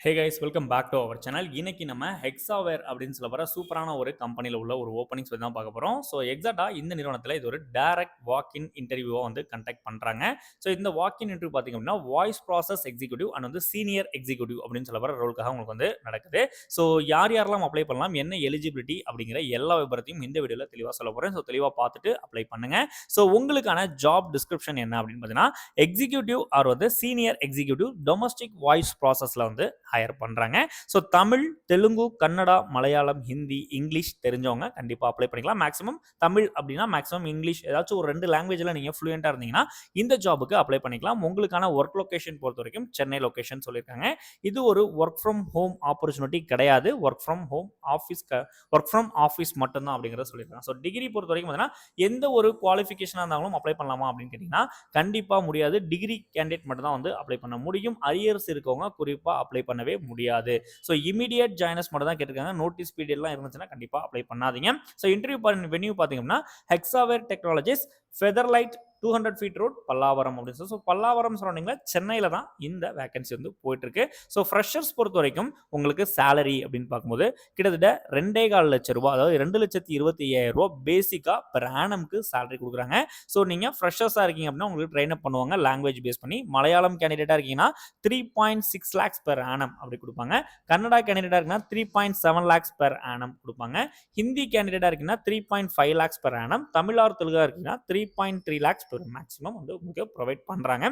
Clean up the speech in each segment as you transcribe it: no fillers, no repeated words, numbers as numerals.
Hey guys welcome back to our channel. இன்னைக்கு நம்ம Hexaware அப்படின்னு சொல்ல போகிற சூப்பரான ஒரு கம்பெனியில் உள்ள ஒரு ஓப்பனிங்ஸ் பற்றி தான் பார்க்க போகிறோம். ஸோ எக்ஸாக்டாக இந்த நிறுவனத்தில் இது ஒரு டைரக்ட் வாக்கின் இன்டர்வியூவாக வந்து கண்டக்ட் பண்ணுறாங்க. ஸோ இந்த வாக்கின் இன்டர்வியூ பார்த்திங்க அப்படின்னா வாய்ஸ் ப்ராசஸ் எக்ஸிக்யூட்டிவ் அண்ட் வந்து சீனியர் எக்ஸிக்யூட்டிவ் அப்படின்னு சொல்ல போகிற ரோலுக்காக உங்களுக்கு வந்து நடக்குது. ஸோ யாரெல்லாம் அப்ளை பண்ணலாம், என்ன எலிஜிபிலிட்டி அப்படிங்கிற எல்லா விபரத்தையும் இந்த வீடியோவில் தெளிவாக சொல்ல போகிறேன். ஸோ தெளிவாக பார்த்துட்டு அப்ளை பண்ணுங்கள். ஸோ உங்களுக்கான ஜாப் டிஸ்கிரிப்ஷன் என்ன அப்படின்னு பார்த்தீங்கன்னா எக்ஸிக்யூட்டிவ் ஆர் வந்து சீனியர் எக்ஸிக்யூட்டிவ் டொமஸ்டிக் வாய்ஸ் ப்ராசஸில் வந்து ஹையர் பண்ணுறாங்க. ஸோ தமிழ், தெலுங்கு, கன்னடா, மலையாளம், ஹிந்தி, இங்கிலீஷ் தெரிஞ்சவங்க கண்டிப்பாக அப்ளை பண்ணிக்கலாம். மேக்ஸிமம் தமிழ் அப்படின்னா மேக்ஸிமம் இங்கிலீஷ் ஏதாச்சும் ஒரு 2 லாங்குவேஜில் நீங்கள் ஃப்ளூயண்ட்டாக இருந்தீங்கன்னா இந்த ஜாபுக்கு அப்ளை பண்ணிக்கலாம். உங்களுக்கான ஒர்க் லொகேஷன் பொறுத்த வரைக்கும் சென்னை லொகேஷன் சொல்லியிருக்காங்க. இது ஒரு ஒர்க் ஃப்ரம் ஹோம் ஆப்பர்ச்சுனிட்டி கிடையாது. ஒர்க் ஃப்ரம் ஆஃபீஸ் மட்டும்தான் அப்படிங்கிறத சொல்லியிருக்காங்க. ஸோ டிகிரி பொறுத்த வரைக்கும் பார்த்தீங்கன்னா எந்த ஒரு குவாலிஃபிகேஷனாக இருந்தாலும் அப்ளை பண்ணலாமா அப்படின்னு கேட்டிங்கன்னா கண்டிப்பாக முடியாது. டிகிரி கேண்டிடேட் மட்டும் தான் வந்து அப்ளை பண்ண முடியும். அரியர்ஸ் இருக்கவங்க குறிப்பாக அப்ளை பண்ணவே முடியாது. ஸோ இமீடியட் ஜாயினர்ஸ் மட்டும் தான் கேட்டிருக்காங்க. நோட்டீஸ் பீரியட்லாம் இருந்துச்சுன்னா கண்டிப்பாக அப்ளை பண்ணாதீங்க. ஸோ இன்டர்வியூ வென்யூ பார்த்தீங்கன்னா Hexaware technologies, Featherlite 200 feet road, Pallavaram அப்படின்னு சொல்லி. ஸோ பல்லாவரம் சரௌண்டிங்கில் சென்னையில் தான் இந்த வேகன்சி வந்து போயிட்டு இருக்கு. ஸோ ஃப்ரெஷர்ஸ் பொறுத்த வரைக்கும் உங்களுக்கு சேலரி அப்படின்னு பார்க்கும்போது கிட்டத்தட்ட 2.25 லட்சம் ரூபாய், அதாவது 2,25,000 ரூபாய் பேசிக்காக பெர் ஆனம்க்கு சேலரி கொடுக்குறாங்க. ஸோ நீங்கள் ஃப்ரெஷர்ஸாக இருக்கீங்க அப்படின்னா உங்களுக்கு ட்ரெயின் அப் பண்ணுவாங்க லாங்குவேஜ் பேஸ் பண்ணி. மலையாளம் கேண்டிடேட்டாக இருக்கீங்கன்னா 3.6 lakhs பெர் ஆனம் அப்படி கொடுப்பாங்க. கன்னடா கேண்டிடேட்டாக இருக்குன்னா 3.7 lakhs பெர் ஆனம் கொடுப்பாங்க. ஹிந்தி கேண்டிடேட்டாக இருக்கீங்கன்னா 3.5 lakhs per annum. Tamil or தெலுங்கா இருக்கீங்கன்னா 3.3 lakhs ஒரு மேக்ஸிமம் வந்து உங்களுக்கு ப்ரொவைட் பண்ணுறாங்க.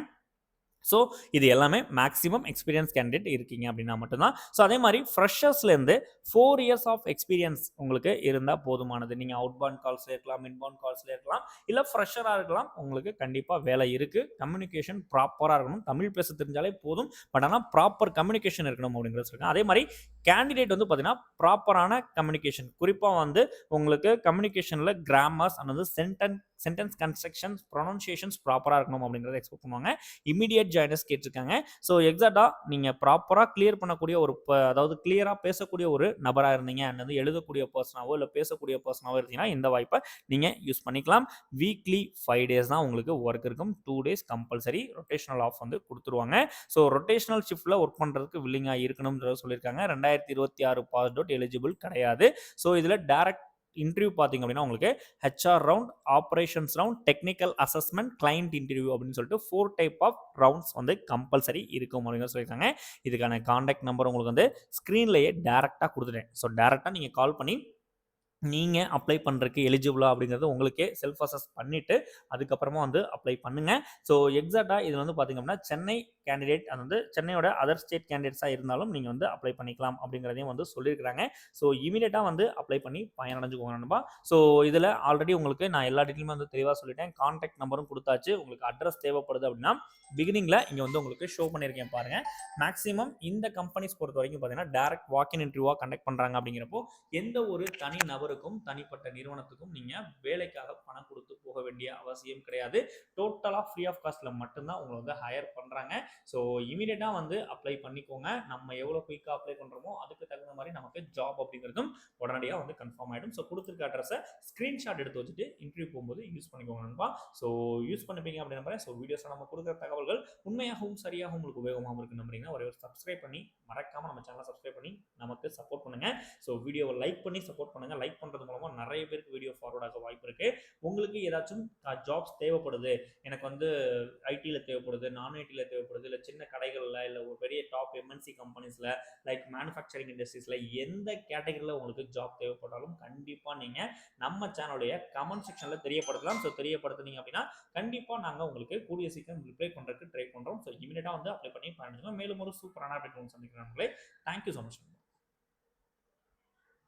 ஸோ இது எல்லாமே மேக்ஸிமம் எக்ஸ்பீரியன்ஸ் கேண்டிடேட் இருக்கீங்க அப்படின்னா மட்டும்தான். ஸோ அதே மாதிரி ஃப்ரெஷர்ஸ்லேருந்து 4 years ஆஃப் எக்ஸ்பீரியன்ஸ் உங்களுக்கு இருந்தால் போதுமானது. நீங்கள் அவுட்பவுண்ட் கால்ஸில் இருக்கலாம், இன்பவுண்ட் கால்ஸில் இருக்கலாம், இல்லை ஃப்ரெஷராக இருக்கலாம். உங்களுக்கு கண்டிப்பாக வேலை இருக்குது. கம்யூனிகேஷன் ப்ராப்பராக இருக்கணும். தமிழ் பேச தெரிஞ்சாலே போதும். பட் ஆனால் ப்ராப்பர் கம்யூனிகேஷன் இருக்கணும் அப்படிங்கிறது சொல்லுங்கள். அதே மாதிரி கேண்டிடேட் வந்து பார்த்தீங்கன்னா ப்ராப்பரான கம்யூனிகேஷன், குறிப்பாக வந்து உங்களுக்கு கம்யூனிகேஷனில் கிராமர்ஸ் அண்ட் வந்து சென்டென்ஸ் கன்ஸ்ட்ரக்ஷன்ஸ், ப்ரொனன்சியேஷன்ஸ் ப்ராப்பராக இருக்கணும் அப்படிங்கிறத எக்ஸ்பெக்ட் பண்ணுவாங்க. இமீடியட் ஜாயினர்ஸ் கேட்டிருக்காங்க. ஸோ எக்ஸாக்டாக நீங்கள் ப்ராப்பராக கிளியர் பண்ணக்கூடிய ஒரு அதாவது கிளியராக பேசக்கூடிய ஒரு நபராக இருந்தீங்க அண்ட் வந்து எழுதக்கூடிய பர்சனாவோ இல்லை பேசக்கூடிய பர்சனாவோ இருந்தீங்கன்னா இந்த வாய்ப்பை நீங்கள் யூஸ் பண்ணிக்கலாம். வீக்லி 5 days தான் உங்களுக்கு ஒர்க் இருக்கும். 2 days கம்பல்சரி ரொட்டேஷனல் ஆஃப் வந்து கொடுத்துருவாங்க. ஸோ ரொட்டேஷனல் ஷிஃப்ட்டில் ஒர்க் பண்ணுறதுக்கு வில்லிங்காக இருக்கணும்ன்றத சொல்லியிருக்காங்க. 2026 பாஸ் அவுட் எலிஜிபிள் கிடையாது. ஸோ இதில் டைரக்ட் இன்டர்வியூ பார்த்தீங்க அப்படின்னா உங்களுக்கு HR round, operations round, technical assessment, client interview அப்படின்னு சொல்லிட்டு 4 டைப் ஆஃப் ரவுண்ட்ஸ் வந்து கம்பல்சரி இருக்கும் அப்படின்னு சொல்லியிருக்காங்க. இதுக்கான கான்டாக்ட் நம்பர் உங்களுக்கு வந்து ஸ்க்ரீன்லேயே டேரெக்டாக கொடுத்துட்டேன். ஸோ டேரெக்டாக நீங்கள் கால் பண்ணி நீங்கள் அப்ளை பண்ணுறதுக்கு எலிஜிபிளா அப்படிங்கிறது உங்களுக்கே செல்ஃப் அசஸ் பண்ணிவிட்டு அதுக்கப்புறமா வந்து அப்ளை பண்ணுங்கள். ஸோ எக்ஸாக்டாக இதில் வந்து பார்த்திங்க அப்படின்னா சென்னை கேண்டிடேட், அது வந்து சென்னையோட அதர் ஸ்டேட் கேண்டிடேட்ஸாக இருந்தாலும் நீங்கள் வந்து அப்ளை பண்ணிக்கலாம் அப்படிங்கிறதையும் வந்து சொல்லியிருக்கிறாங்க. ஸோ இமீடியட்டாக வந்து அப்ளை பண்ணி பயனடைஞ்சுக்கோங்க நண்பா. ஸோ இதில் ஆல்ரெடி உங்களுக்கு நான் எல்லா டீட்டெயிலுமே வந்து தெளிவாக சொல்லிட்டேன். கான்டாக்ட் நம்பரும் கொடுத்தாச்சு. உங்களுக்கு அட்ரஸ் தேவைப்படுது அப்படின்னா பிகினிங்கில் இங்கே வந்து உங்களுக்கு ஷோ பண்ணியிருக்கேன் பாருங்கள். மேக்ஸிமம் இந்த கம்பெனிஸ் பொறுத்த வரைக்கும் பார்த்தீங்கன்னா டேரக்ட் வாக்கின் இன்டர்வியூவாக கண்டக்ட் பண்ணுறாங்க. அப்படிங்கிறப்போ எந்த ஒரு தனி நபருக்கும் தனிப்பட்ட நிறுவனத்துக்கும் நீங்கள் வேலைக்காக பணம் கொடுத்து போக வேண்டிய அவசியம் கிடையாது. டோட்டலாக ஃப்ரீ ஆஃப் காஸ்ட்டில் மட்டும்தான் உங்களை வந்து ஹையர் பண்ணுறாங்க. ஸோ இமீடியட்டாக வந்து அப்ளை பண்ணிக்கோங்க. நம்ம எவ்வளோ குயிக்காக அப்ளை பண்ணுறோமோ அதுக்கு தகுந்த மாதிரி நமக்கு ஜாப் அப்படிங்கிறதும் உடனடியாக வந்து கன்ஃபார்ம் ஆகிடும். ஸோ கொடுத்துருக்க அட்ரஸை ஸ்க்ரீன்ஷாட் எடுத்து வச்சுட்டு இன்டர்வியூ போகும்போது யூஸ் பண்ணிக்கோங்க நண்பா. ஸோ யூஸ் பண்ணிப்பீங்க அப்படின்னு நம்புறேன். ஸோ வீடியோஸில் நம்ம கொடுக்குற தகவல்கள் உண்மையாகவும் சரியாகவும் உங்களுக்கு உபயோகமாக இருக்கு நம்புறீங்கன்னா ஒரே ஒரு சப்ஸ்கிரைப் பண்ணி மறக்காமல் நம்ம சேனலை சப்ஸ்கிரைப் பண்ணி நமக்கு சப்போர்ட் பண்ணுங்கள். ஸோ வீடியோவை லைக் பண்ணி சப்போர்ட் பண்ணுங்கள். லைக் பண்ணுறது மூலமாக நிறைய பேருக்கு வீடியோ ஃபார்வர்ட் ஆக வாய்ப்பு இருக்குது. உங்களுக்கு ஏதாச்சும் ஜாப்ஸ் தேவைப்படுது, எனக்கு வந்து ஐடியில் தேவைப்படுது, நான் ஐடியில் தேவைப்படுது, இல்லை சின்ன கடைகளில், இல்லை ஒரு பெரிய டாப் எம்என்சி கம்பெனிஸில், லைக் மேனுஃபேக்சரிங் இண்டஸ்ட்ரீஸில் எந்த கேட்டகரியில் உங்களுக்கு ஜாப் தேவைப்பட்டாலும் கண்டிப்பாக நீங்கள் நம்ம சேனலுடைய கமெண்ட் செக்ஷனில் தெரியப்படுத்தலாம். ஸோ தெரியப்படுத்துனீங்க அப்படின்னா கண்டிப்பாக நாங்கள் உங்களுக்கு கூடிய சீக்கிரம் ரிப்ளை பண்ணுறதுக்கு ட்ரை பண்ணுறோம். ஸோ இமீடியட்டாக வந்து அப்ளை பண்ணி பயணிச்சுக்கோங்க. மேலும் ஒரு சூப்பரான அப்டேட் சந்திக்கிறோம். Thank you so much.